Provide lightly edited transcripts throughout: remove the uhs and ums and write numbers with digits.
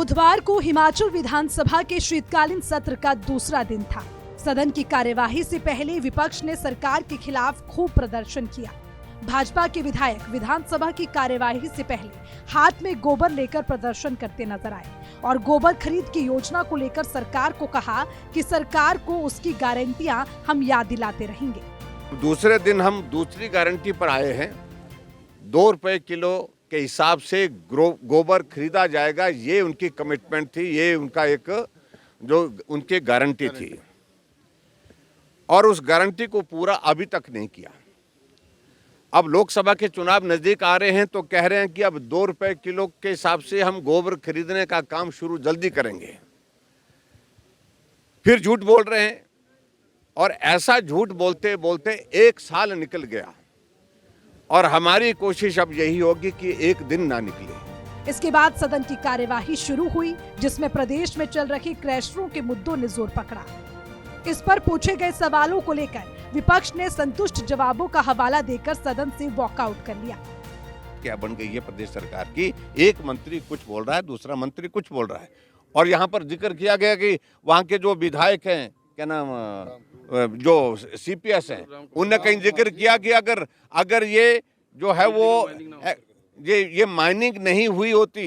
बुधवार को हिमाचल विधानसभा के शीतकालीन सत्र का दूसरा दिन था। सदन की कार्यवाही से पहले विपक्ष ने सरकार के खिलाफ खूब प्रदर्शन किया। भाजपा के विधायक विधानसभा की कार्यवाही से पहले हाथ में गोबर लेकर प्रदर्शन करते नजर आए और गोबर खरीद की योजना को लेकर सरकार को कहा कि सरकार को उसकी गारंटियां हम याद दिलाते रहेंगे। दूसरे दिन हम दूसरी गारंटी पर आए हैं। 2 रुपए किलो के हिसाब से गोबर खरीदा जाएगा, ये उनकी कमिटमेंट थी, ये उनका एक जो उनकी गारंटी थी और उस गारंटी को पूरा अभी तक नहीं किया। अब लोकसभा के चुनाव नजदीक आ रहे हैं तो कह रहे हैं कि अब 2 रुपए किलो के हिसाब से हम गोबर खरीदने का काम शुरू जल्दी करेंगे। फिर झूठ बोल रहे हैं और ऐसा झूठ बोलते बोलते 1 साल निकल गया और हमारी कोशिश अब यही होगी कि एक दिन ना निकले। इसके बाद सदन की कार्यवाही शुरू हुई, जिसमें प्रदेश में चल रहे क्रैशरों के मुद्दों ने जोर पकड़ा। इस पर पूछे गए सवालों को लेकर विपक्ष ने संतुष्ट जवाबों का हवाला देकर सदन से वॉकआउट कर लिया। क्या बन गई है प्रदेश सरकार की, एक मंत्री कुछ बोल रहा है, दूसरा मंत्री कुछ बोल रहा है और यहाँ पर जिक्र किया गया कि वहाँ के जो विधायक हैं, क्या नाम, जो सीपीएस हैं, उनने कहीं जिक्र किया कि अगर ये जो है वो ये माइनिंग नहीं हुई होती,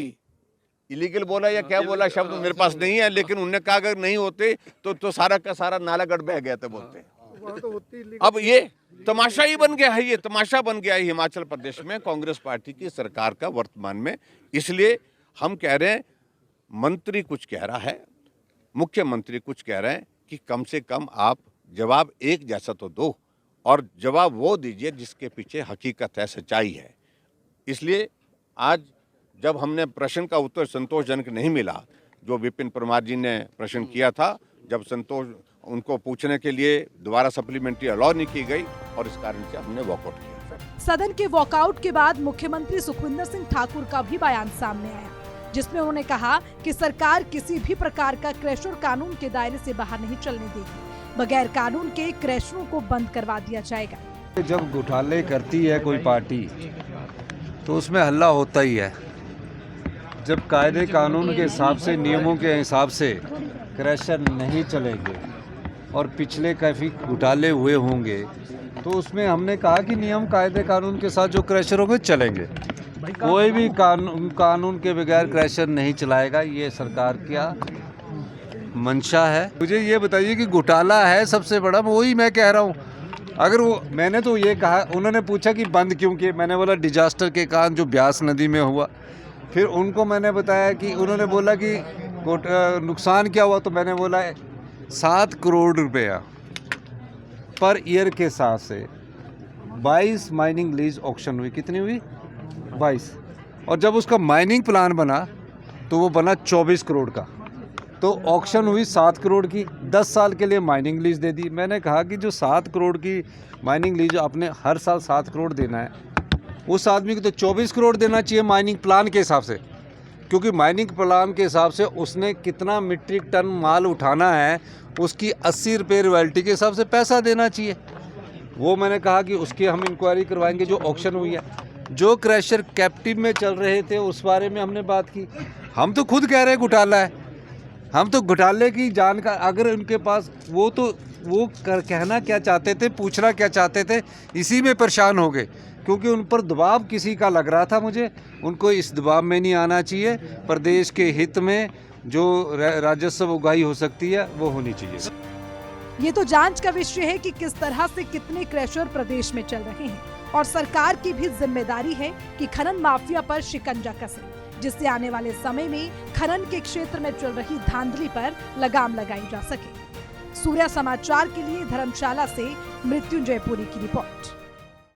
इलीगल बोला या क्या बोला शब्द मेरे पास नहीं है, लेकिन उन्होंने कहा अगर नहीं होते तो सारा का सारा नालागढ़ बह गया था बोलते। अब ये तमाशा ही बन गया है, ये तमाशा बन गया है हिमाचल प्रदेश में कांग्रेस पार्टी की सरकार का वर्तमान में। इसलिए हम कह रहे हैं मंत्री कुछ कह रहा है, मुख्यमंत्री कुछ कह रहे हैं कि कम से कम आप जवाब एक जैसा तो दो और जवाब वो दीजिए जिसके पीछे हकीकत है, सच्चाई है। इसलिए आज जब हमने प्रश्न का उत्तर संतोषजनक नहीं मिला, जो विपिन परमार जी ने प्रश्न किया था, जब उनको पूछने के लिए दोबारा सप्लीमेंट्री अलाउ नहीं की गई और इस कारण से हमने वॉकआउट किया। सदन के वॉकआउट के बाद मुख्यमंत्री सुखविंदर सिंह ठाकुर का भी बयान सामने आया, जिसमें उन्होंने कहा कि सरकार किसी भी प्रकार का क्रैशर कानून के दायरे से बाहर नहीं चलने देगी। बगैर कानून के क्रैशरों को बंद करवा दिया जाएगा। जब घोटाले करती है कोई पार्टी तो उसमें हल्ला होता ही है। जब कायदे कानून के हिसाब से, नियमों के हिसाब से क्रैशर नहीं चलेंगे और पिछले काफ़ी घोटाले हुए होंगे तो उसमें हमने कहा कि नियम कायदे कानून के साथ जो क्रैशर होंगे चलेंगे। कोई भी कानून के बगैर क्रैशर नहीं चलाएगा, ये सरकार का मंशा है। मुझे ये बताइए कि घोटाला है सबसे बड़ा, वही मैं कह रहा हूँ। अगर वो, मैंने तो ये कहा, उन्होंने पूछा कि बंद क्यों किए, मैंने बोला डिजास्टर के कारण जो ब्यास नदी में हुआ। फिर उनको मैंने बताया कि उन्होंने बोला कि नुकसान क्या हुआ, तो मैंने बोला 7 करोड़ रुपया पर ईयर के हिसाब से 22 माइनिंग लीज ऑक्शन हुई। कितनी हुई? 22। और जब उसका माइनिंग प्लान बना तो वो बना 24 करोड़ का। तो ऑक्शन हुई 7 करोड़ की, 10 साल के लिए माइनिंग लीज दे दी। मैंने कहा कि जो 7 करोड़ की माइनिंग लीज आपने हर साल 7 करोड़ देना है, उस आदमी को तो 24 करोड़ देना चाहिए माइनिंग प्लान के हिसाब से, क्योंकि माइनिंग प्लान के हिसाब से उसने कितना मीट्रिक टन माल उठाना है, उसकी 80 रुपये रॉयल्टी के हिसाब से पैसा देना चाहिए। वो मैंने कहा कि उसकी हम इंक्वायरी करवाएंगे जो ऑक्शन हुई है। जो क्रैशर कैप्टिव में चल रहे थे उस बारे में हमने बात की। हम तो खुद कह रहे हैं घोटाला है, हम तो घोटाले की जानकारी, अगर उनके पास वो कहना क्या चाहते थे, पूछना क्या चाहते थे, इसी में परेशान हो गए, क्योंकि उन पर दबाव किसी का लग रहा था। मुझे उनको इस दबाव में नहीं आना चाहिए। प्रदेश के हित में जो राजस्व उगाही हो सकती है वो होनी चाहिए। ये तो जांच का विषय है कि किस तरह से कितने क्रैशर प्रदेश में चल रहे हैं और सरकार की भी जिम्मेदारी है कि खनन माफिया पर शिकंजा कसे, जिससे आने वाले समय में खनन के क्षेत्र में चल रही धांधली पर लगाम लगाई जा सके। सूर्या समाचार के लिए धर्मशाला से मृत्युंजय पुरी की रिपोर्ट।